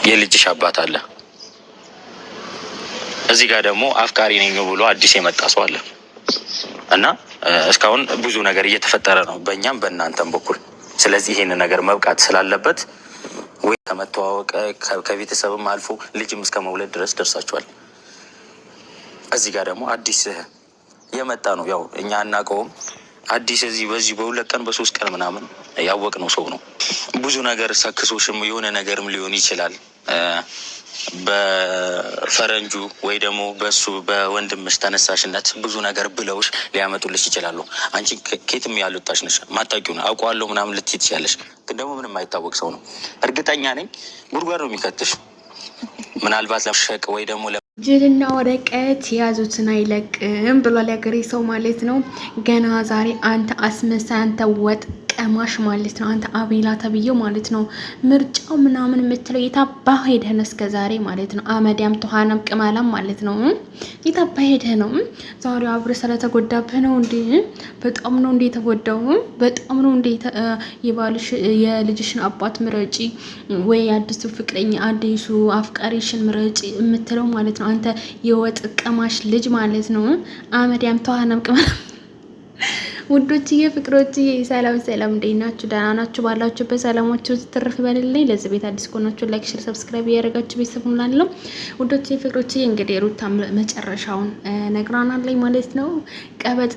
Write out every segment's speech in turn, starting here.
የልጅሽ አባት አለ። እዚህ ጋር ደግሞ አፍቃሪ ነኝ ብሎ አዲስ የመጣ ሰው አለ እና እስካሁን ብዙ ነገር እየተፈጠረ ነው በእኛም በእናንተም በኩል። ስለዚህ ይሄን ነገር መብቃት ስላለበት ወይ ከመተዋወቅ ከቤተሰብም አልፎ ልጅም እስከ መውለድ ድረስ ደርሳችኋል። እዚህ ጋር ደግሞ አዲስ የመጣ ነው። ያው እኛ አናውቀውም። አዲስ እዚህ በዚህ በሁለት ቀን በሶስት ቀን ምናምን ያወቅነው ሰው ነው። ብዙ ነገር ሰክሶሽም የሆነ ነገርም ሊሆን ይችላል በፈረንጁ ወይ ደግሞ በሱ በወንድምሽ ተነሳሽነት ብዙ ነገር ብለውሽ ሊያመጡልሽ ይችላሉ። አንቺ ኬትም ያልወጣሽ ነሽ፣ ማታውቂው ነው አውቀዋለሁ ምናምን ልትይ ትችያለሽ። ግን ደግሞ ምንም አይታወቅ ሰው ነው። እርግጠኛ ነኝ ጉድጓድ ነው የሚከትሽ። ምናልባት ለሸቅ ወይ ደግሞ ጅልና ወረቀት የያዙትን አይለቅም ብሏል ያገሬ ሰው ማለት ነው። ገና ዛሬ አንተ አስመሳይ፣ አንተ ወጥ ቀማሽ ማለት ነው። አንተ አቤላ ተብዬው ማለት ነው። ምርጫው ምናምን የምትለው የታባህ ሄደህ ነው እስከ ዛሬ ማለት ነው። አመዲያም ተኋናም ቅማላም ማለት ነው። የታባህ ሄደህ ነው። ዛሬ አብረህ ስለተጎዳብህ ነው እንዴ? በጣም ነው እንዴ የተጎዳው? በጣም ነው እንዴ? የባልሽ የልጅሽን አባት ምረጪ ወይ አዲሱ ፍቅረኛ አዲሱ አፍቃሪሽን ምረጪ የምትለው ማለት ነው። አንተ የወጥ ቀማሽ ልጅ ማለት ነው። አመዲያም ተኋናም ቅማላም ውዶችዬ ፍቅሮችዬ ሰላም ሰላም፣ እንዴት ናችሁ? ደህና ናችሁ? ባላችሁበት ሰላማችሁ ትርፍ በልልኝ። ለዚህ ቤት አዲስ ከሆናችሁ ላይክ፣ ሼር፣ ሰብስክራይብ እያደረጋችሁ ቤተሰብ ሁላችሁ ውዶችዬ ፍቅሮችዬ። እንግዲህ ሩታ መጨረሻውን ነግራናለች ማለት ነው። ቀበጥ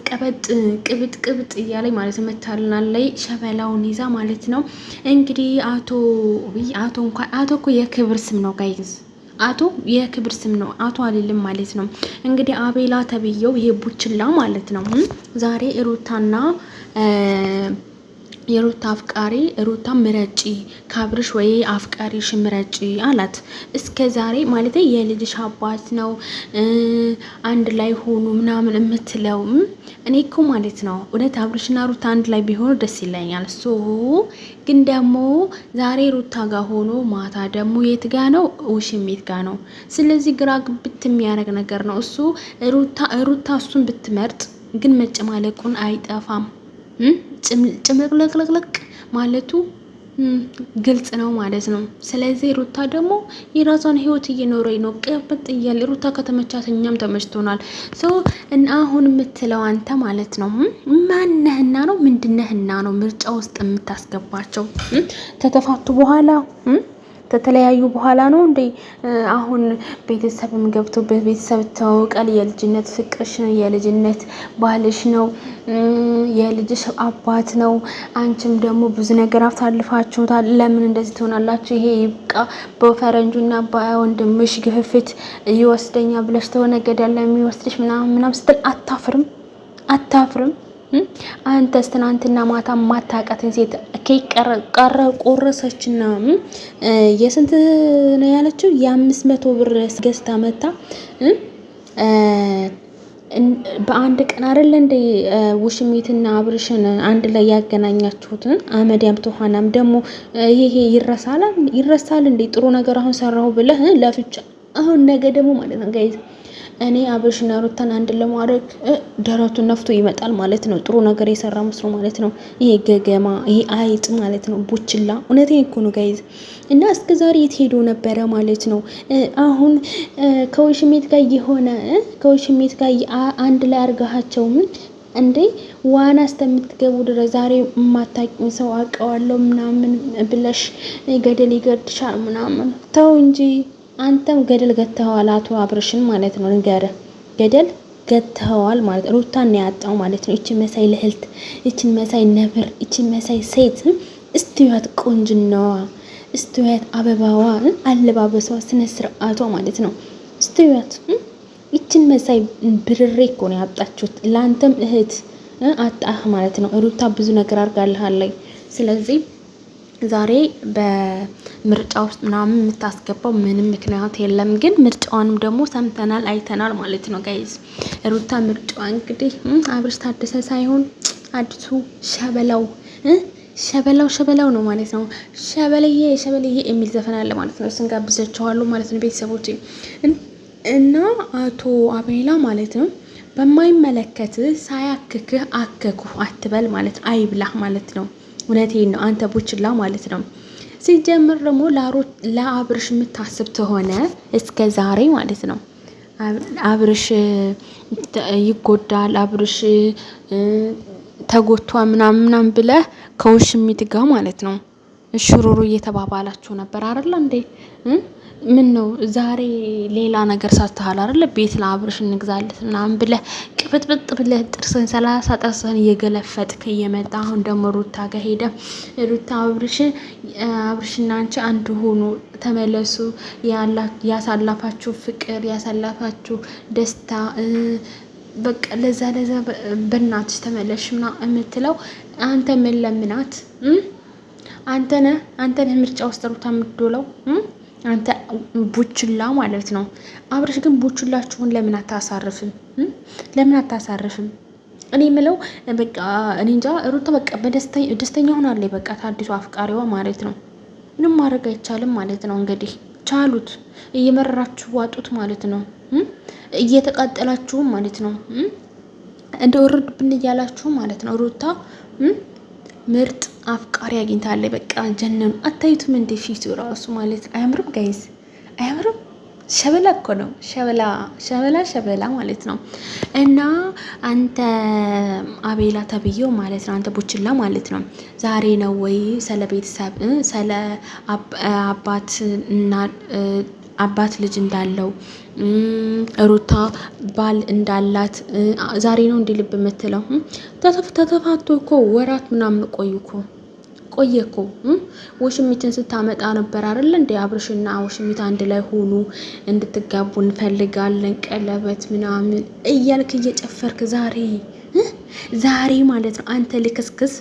ቅብጥ እያለኝ ማለት ነው መታልናለች ሸበላውን ይዛ ማለት ነው። እንግዲህ አቶ እኮ የክብር ስም ነው ጋይዝ፣ አቶ የክብር ስም ነው። አቶ አልልም ማለት ነው። እንግዲህ አቤላ ተብዬው ይሄ ቡችላ ማለት ነው። ዛሬ ሩታና የሩታ አፍቃሪ ሩታ ምረጪ ካብርሽ ወይ አፍቃሪሽ ምረጪ አላት። እስከ ዛሬ ማለት የልጅሽ አባት ነው አንድ ላይ ሆኑ ምናምን የምትለው እኔ እኮ ማለት ነው እውነት አብርሽና ሩታ አንድ ላይ ቢሆኑ ደስ ይለኛል። ግን ደግሞ ዛሬ ሩታ ጋር ሆኖ ማታ ደግሞ የት ጋ ነው? ውሽሚት ጋ ነው። ስለዚህ ግራ ግብት የሚያደርግ ነገር ነው እሱ። ሩታ እሱን ብትመርጥ ግን መጨማለቁን አይጠፋም። ጭምልቅልቅልቅ ማለቱ ግልጽ ነው ማለት ነው። ስለዚህ ሩታ ደግሞ የራሷን ህይወት እየኖረኝ ነው። ቀበጥ እያለ ሩታ ከተመቻት እኛም ተመችቶናል። እና አሁን የምትለው አንተ ማለት ነው ማነህና ነው ምንድነህና ነው ምርጫ ውስጥ የምታስገባቸው? ተተፋቱ በኋላ ከተለያዩ በኋላ ነው እንዴ? አሁን ቤተሰብም ገብቶበት ቤተሰብ ተዋውቃል። የልጅነት ፍቅርሽ ነው፣ የልጅነት ባልሽ ነው፣ የልጅሽ አባት ነው። አንቺም ደግሞ ብዙ ነገር አሳልፋችሁታል። ለምን እንደዚህ ትሆናላችሁ? ይሄ ይብቃ። በፈረንጁና በወንድምሽ ግፍፍት ይወስደኛ ብለሽ ተሆነ ገደል የሚወስድሽ ምናምን ስትል አታፍርም? አንተስ ትናንትና ማታ ማታውቃትን ሴት ኬክ ቆረሰችና የስንት ነው ያለችው? የ500 ብር ገዝታ መታ በአንድ ቀን አይደለ እንደ ውሽሚትና አብርሽን አንድ ላይ ያገናኛችሁት? አመዲያም ተኋናም ደግሞ ይሄ ይረሳል እንዴ? ጥሩ ነገር አሁን ሰራሁ ብለህ ለፍቻ አሁን ነገ ደግሞ ማለት ነው ጋይዝ እኔ አብርሽና ሩታን አንድ ለማድረግ ደረቱን ነፍቶ ይመጣል ማለት ነው። ጥሩ ነገር የሰራ መስሎ ማለት ነው። ይሄ ገገማ፣ ይሄ አይጥ ማለት ነው። ቡችላ እውነቴን እኮ ነው ጋይዝ። እና እስከ ዛሬ የት ሄዶ ነበረ ማለት ነው? አሁን ከውሽሜት ጋር አንድ ላይ አርጋሃቸው እንዴ ዋና እስከምትገቡ ድረስ ዛሬ የማታውቂው ሰው አውቀዋለሁ ምናምን ብለሽ ገደል ይገድሻል ምናምን። ተው እንጂ አንተም ገደል ገተዋል አቶ አብርሽን ማለት ነው። ንገረ ገደል ገተዋል ማለት ሩታን ነው ያጣው ማለት ነው። እቺ መሳይ ልህልት፣ እቺ መሳይ ነብር፣ እቺ መሳይ ሴት እስትያት ቆንጅናዋ፣ እስትያት አበባዋ፣ አለባበሷ፣ ስነ ስርዓቷ ማለት ነው። እስትያት እቺን መሳይ ብርሬ እኮ ነው ያጣችሁት። ላንተም እህት አጣህ ማለት ነው። ሩታ ብዙ ነገር አርጋልሃለች። ስለዚህ ዛሬ በምርጫ ውስጥ ምናምን የምታስገባው ምንም ምክንያት የለም። ግን ምርጫዋንም ደግሞ ሰምተናል አይተናል ማለት ነው ጋይዝ። ሩታ ምርጫዋ እንግዲህ አብርሽ ታደሰ ሳይሆን አዲሱ ሸበላው ነው ማለት ነው። ሸበለዬ የሚል ዘፈን አለ ማለት ነው። እሱን ጋብዛችኋለሁ ማለት ነው ቤተሰቦች። እና አቶ አቤላ ማለት ነው በማይመለከት ሳያክክህ አከኩ አትበል ማለት አይብላህ ማለት ነው። እውነቴን ነው አንተ ቡችላ ማለት ነው። ሲጀምር ደግሞ ለአብርሽ የምታስብ ተሆነ እስከ ዛሬ ማለት ነው አብርሽ ይጎዳል፣ አብርሽ ተጎቷ ምናምን ብለህ ከውሽሚት ጋር ማለት ነው እሽሩሩ እየተባባላችሁ ነበር አይደል እንዴ? ምን ነው ዛሬ ሌላ ነገር ሰርተሃል አይደል? ቤት ለአብርሽ እንግዛለት ምናምን ብለህ ቅብጥብጥ ብለህ ጥርስን 30 ጥርስን እየገለፈጥክ እየመጣ አሁን ደግሞ ሩታ ጋር ሄደ ሩታ አብርሽና አንቺ አንድ ሆኑ፣ ተመለሱ፣ ያሳላፋችሁ ፍቅር ያሳላፋችሁ ደስታ በቃ ለዛ በእናትሽ ተመለሽ ምናምን የምትለው አንተ ምን ለምናት? አንተ ነህ ምርጫ ውስጥ ሩታ የምትዶለው አንተ ቡችላ ማለት ነው። አብርሽ ግን ቡችላችሁን ለምን አታሳርፍም? ለምን አታሳርፍም? እኔ የምለው በቃ እኔ እንጃ ሩታ በቃ ደስተኛ ሆናለች። በቃ ታዲሱ አፍቃሪዋ ማለት ነው። ምንም ማድረግ አይቻልም ማለት ነው። እንግዲህ ቻሉት፣ እየመራችሁ ዋጡት ማለት ነው። እየተቃጠላችሁም ማለት ነው። እንደ ወርድብን እያላችሁ ማለት ነው። ሩታ ምርጥ አፍቃሪ አግኝታለች። በቃ ጀነኑ። አታዩትም እንደ ፊቱ ራሱ ማለት አያምርም? ጋይዝ አያምርም? ሸበላ እኮ ነው። ሸበላ ማለት ነው። እና አንተ አቤላ ተብዬው ማለት ነው፣ አንተ ቡችላ ማለት ነው። ዛሬ ነው ወይ ስለ ቤተሰብ ስለ አባት ልጅ እንዳለው ሩታ ባል እንዳላት ዛሬ ነው እንዲህ ልብ የምትለው? ተተፋቶ እኮ ወራት ምናምን ቆየ እኮ ውሽሚትን ስታመጣ ነበር አይደል እንዴ? አብርሽና ውሽሚት አንድ ላይ ሆኑ፣ እንድትጋቡ እንፈልጋለን፣ ቀለበት ምናምን እያልክ እየጨፈርክ ዛሬ ማለት ነው። አንተ ልክስክስ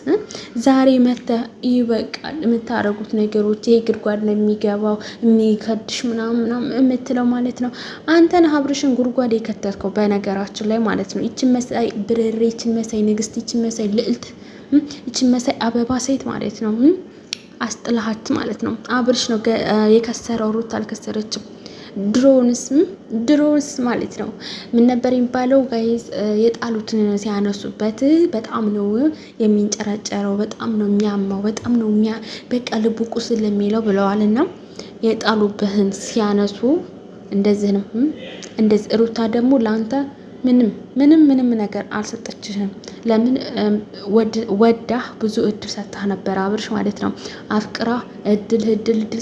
ዛሬ መተህ ይበቃል የምታረጉት ነገሮች። ይሄ ጉድጓድ ነው የሚገባው የሚከድሽ ምናምን የምትለው ማለት ነው። አንተ ነህ አብርሽን ጉድጓድ የከተትከው በነገራችን ላይ ማለት ነው። ይችን መሳይ ብርሬ፣ ይችን መሳይ ንግስት፣ ይችን መሳይ ልዕልት፣ ይችን መሳይ አበባ ሴት ማለት ነው አስጥላሃት ማለት ነው። አብርሽ ነው የከሰረው፣ ሩት አልከሰረችም። ድሮንስ ማለት ነው ምን ነበር የሚባለው ጋይዝ? የጣሉትን ሲያነሱበት በጣም ነው የሚንጨረጨረው፣ በጣም ነው የሚያማው፣ በጣም ነው በቃ ልቡ ቁስል የሚለው ብለዋል። እና የጣሉበትን ሲያነሱ እንደዚህ ነው። እንደዚህ ሩታ ደግሞ ለአንተ ምንም ነገር አልሰጠችህም። ለምን ወዳህ ብዙ እድል ሰጥታ ነበር አብርሽ ማለት ነው። አፍቅራ እድል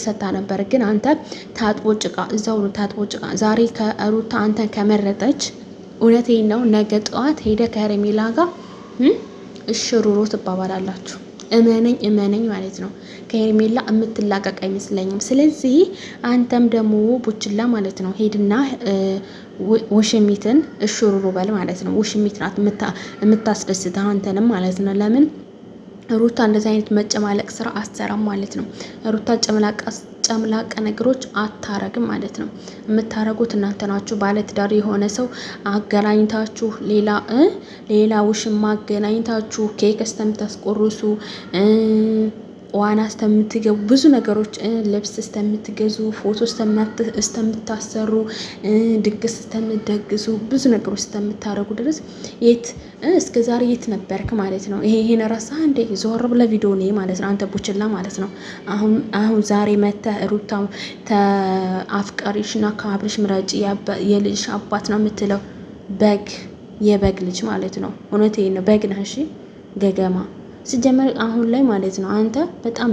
ሰጥታ ነበር። ግን አንተ ታጥቦ ጭቃ እዛው ነው ታጥቦ ጭቃ። ዛሬ ከሩታ አንተን ከመረጠች እውነቴን ነው ነገ ጠዋት ሄደ ከሄርሜላ ጋር እሽሩሮ ትባባላላችሁ። እመነኝ ማለት ነው። ከሄርሜላ የምትላቀቅ አይመስለኝም። ስለዚህ አንተም ደግሞ ቡችላ ማለት ነው ሄድና ውሽሚትን እሽሩሩ በል ማለት ነው። ውሽሚት ናት የምታስደስተ አንተንም ማለት ነው። ለምን ሩታ እንደዚህ አይነት መጨማለቅ ስራ አትሰራም ማለት ነው። ሩታ ጨምላቀ ነገሮች አታረግም ማለት ነው። የምታረጉት እናንተ ናችሁ። ባለትዳር የሆነ ሰው አገናኝታችሁ ሌላ ውሽማ አገናኝታችሁ ኬክ እስከምታስቆርሱ ዋና እስከምትገቡ ብዙ ነገሮች ልብስ እስከምትገዙ ፎቶ እስከምታሰሩ ድግስ እስከምትደግሱ ብዙ ነገሮች እስከምታረጉ ድረስ እስከ ዛሬ የት ነበርክ ማለት ነው። ይሄን ራሳ እንደ ዞር ብለ ቪዲዮ ነው ማለት ነው። አንተ ቡችላ ማለት ነው። አሁን ዛሬ መተህ ሩታ አፍቃሪሽና ከአብርሽ ምረጭ የልጅ አባት ነው የምትለው የበግ ልጅ ማለት ነው። እውነቴን ነው። በግ ነህ። እሺ ገገማ ሲጀመር አሁን ላይ ማለት ነው አንተ በጣም